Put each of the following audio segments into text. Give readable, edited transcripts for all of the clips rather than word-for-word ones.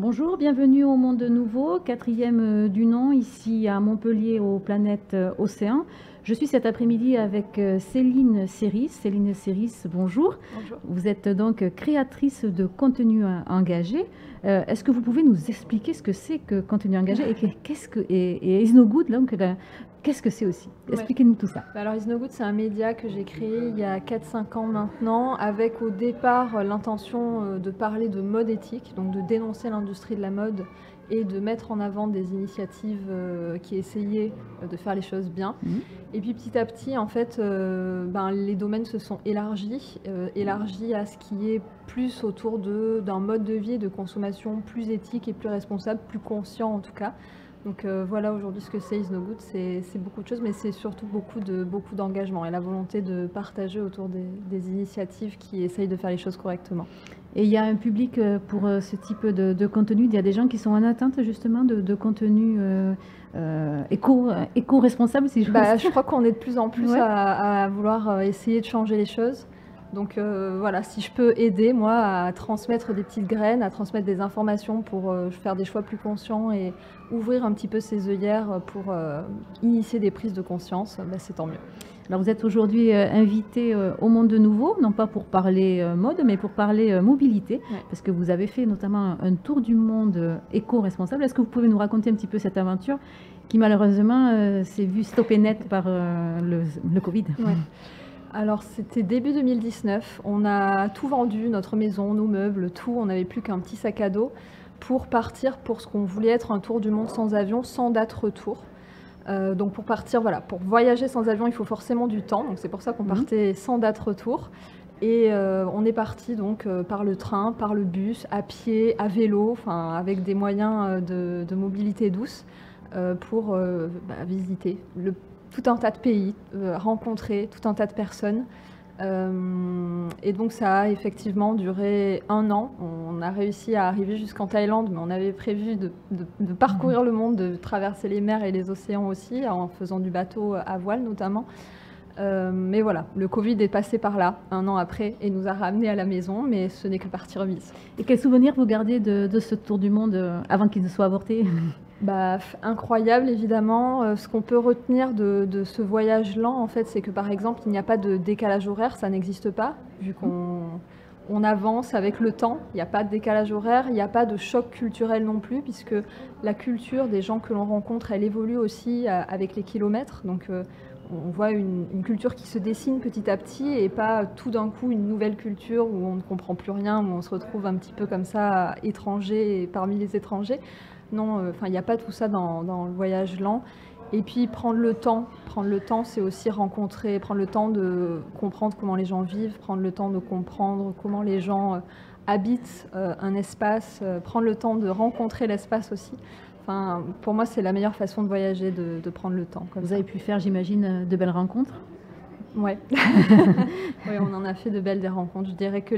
Bonjour, bienvenue au Monde Nouveau, quatrième du nom, ici à Montpellier, aux planètes Océan. Je suis cet après-midi avec Céline Séris. Céline Séris, bonjour. Bonjour. Vous êtes donc créatrice de contenu engagé. Est-ce que vous pouvez nous expliquer ce que c'est que contenu engagé et Is No Good, donc, qu'est-ce que c'est aussi? Expliquez-nous tout ça. Alors Is No Good, c'est un média que j'ai créé il y a 4-5 ans maintenant, avec au départ l'intention de parler de mode éthique, donc de dénoncer l'industrie de la mode et de mettre en avant des initiatives qui essayaient de faire les choses bien. Et puis petit à petit, en fait, les domaines se sont élargis à ce qui est plus autour d'un mode de vie et de consommation plus éthique et plus responsable, plus conscient en tout cas. Donc voilà aujourd'hui ce que c'est Is No Good, c'est beaucoup de choses, mais c'est surtout beaucoup d'engagement et la volonté de partager autour des initiatives qui essayent de faire les choses correctement. Et il y a un public pour ce type de contenu. Il y a des gens qui sont en attente justement de contenu éco-responsable, si je veux dire. Je crois qu'on est de plus en plus à vouloir essayer de changer les choses. Donc voilà, si je peux aider, moi, à transmettre des petites graines, à transmettre des informations pour faire des choix plus conscients et ouvrir un petit peu ses œillères pour initier des prises de conscience, c'est tant mieux. Alors vous êtes aujourd'hui invité au Monde Nouveau, non pas pour parler mode, mais pour parler mobilité, parce que vous avez fait notamment un tour du monde éco-responsable. Est-ce que vous pouvez nous raconter un petit peu cette aventure qui malheureusement s'est vue stoppée net par le Covid? Alors c'était début 2019, on a tout vendu, notre maison, nos meubles, tout, on n'avait plus qu'un petit sac à dos pour partir pour ce qu'on voulait être un tour du monde sans avion, sans date retour. Donc pour partir, voilà, pour voyager sans avion, il faut forcément du temps, donc c'est pour ça qu'on partait sans date retour. Et on est parti donc par le train, par le bus, à pied, à vélo, avec des moyens de mobilité douce pour visiter tout un tas de pays, rencontrer tout un tas de personnes. Et donc ça a effectivement duré 1 an. On a réussi à arriver jusqu'en Thaïlande, mais on avait prévu de parcourir le monde, de traverser les mers et les océans aussi, en faisant du bateau à voile notamment. Mais voilà, le Covid est passé par là 1 an après et nous a ramenés à la maison, mais ce n'est que partie remise. Et quels souvenirs vous gardez de ce tour du monde avant qu'il ne soit avorté? Incroyable évidemment. Ce qu'on peut retenir de ce voyage lent, en fait, c'est que par exemple, il n'y a pas de décalage horaire, ça n'existe pas, vu qu'on avance avec le temps. Il n'y a pas de décalage horaire, il n'y a pas de choc culturel non plus, puisque la culture des gens que l'on rencontre, elle évolue aussi avec les kilomètres. Donc on voit une culture qui se dessine petit à petit et pas tout d'un coup une nouvelle culture où on ne comprend plus rien, où on se retrouve un petit peu comme ça, étranger parmi les étrangers. Non, il n'y a pas tout ça dans le voyage lent. Et puis prendre le temps, c'est aussi rencontrer, prendre le temps de comprendre comment les gens vivent, prendre le temps de comprendre comment les gens habitent un espace, prendre le temps de rencontrer l'espace aussi. Pour moi, c'est la meilleure façon de voyager, de prendre le temps. Vous avez pu faire, j'imagine, de belles rencontres? Ouais. Oui, on en a fait de belles des rencontres. Je dirais que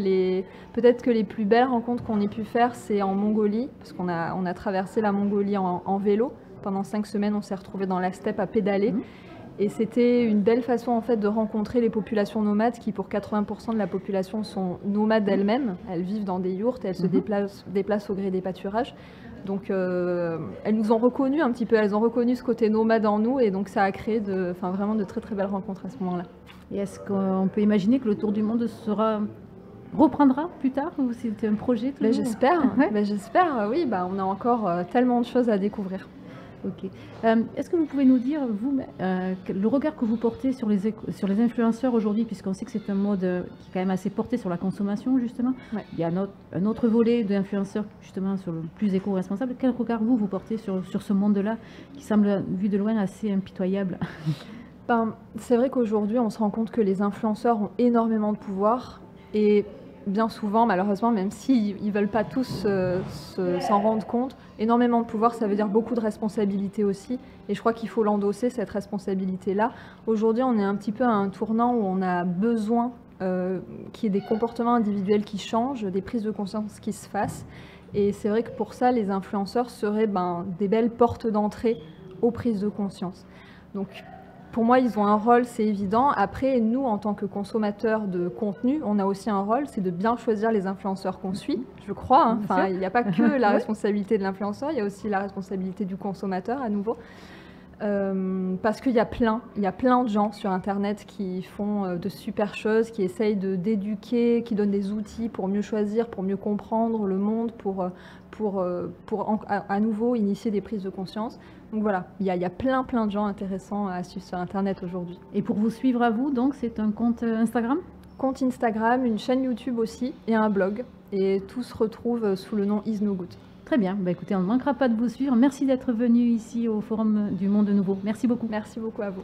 peut-être que les plus belles rencontres qu'on ait pu faire, c'est en Mongolie, parce qu'on a traversé la Mongolie en vélo. Pendant 5 semaines, on s'est retrouvés dans la steppe à pédaler. Et c'était une belle façon en fait de rencontrer les populations nomades qui, pour 80% de la population, sont nomades elles-mêmes. Elles vivent dans des yourtes, elles se déplacent au gré des pâturages. Donc elles nous ont reconnus un petit peu, elles ont reconnu ce côté nomade en nous et donc ça a créé vraiment de très très belles rencontres à ce moment-là. Et est-ce qu'on peut imaginer que le tour du monde reprendra plus tard ou c'était un projet toujours? J'espère, j'espère, oui, on a encore tellement de choses à découvrir. Ok. Est-ce que vous pouvez nous dire, vous, le regard que vous portez sur les influenceurs aujourd'hui, puisqu'on sait que c'est un mode qui est quand même assez porté sur la consommation, justement. Il y a un autre volet d'influenceurs, justement, sur le plus éco-responsable. Quel regard vous portez sur ce monde-là, qui semble, vu de loin, assez impitoyable? C'est vrai qu'aujourd'hui, on se rend compte que les influenceurs ont énormément de pouvoir et bien souvent, malheureusement, même s'ils ne veulent pas tous s'en rendre compte, énormément de pouvoir, ça veut dire beaucoup de responsabilité aussi. Et je crois qu'il faut l'endosser, cette responsabilité-là. Aujourd'hui, on est un petit peu à un tournant où on a besoin qu'il y ait des comportements individuels qui changent, des prises de conscience qui se fassent. Et c'est vrai que pour ça, les influenceurs seraient des belles portes d'entrée aux prises de conscience. Donc, pour moi, ils ont un rôle, c'est évident. Après, nous, en tant que consommateurs de contenu, on a aussi un rôle, c'est de bien choisir les influenceurs qu'on suit, je crois. Hein. Enfin, il n'y a pas que la responsabilité de l'influenceur, il y a aussi la responsabilité du consommateur, à nouveau. Parce qu'il y a plein de gens sur Internet qui font de super choses, qui essayent d'éduquer, qui donnent des outils pour mieux choisir, pour mieux comprendre le monde, pour à nouveau initier des prises de conscience. Donc voilà, il y a plein de gens intéressants à suivre sur Internet aujourd'hui. Et pour vous suivre à vous, donc c'est un compte Instagram? Compte Instagram, une chaîne YouTube aussi et un blog. Et tout se retrouve sous le nom Is No Good. Très bien, bah écoutez, on ne manquera pas de vous suivre. Merci d'être venu ici au Forum du Monde Nouveau. Merci beaucoup. Merci beaucoup à vous.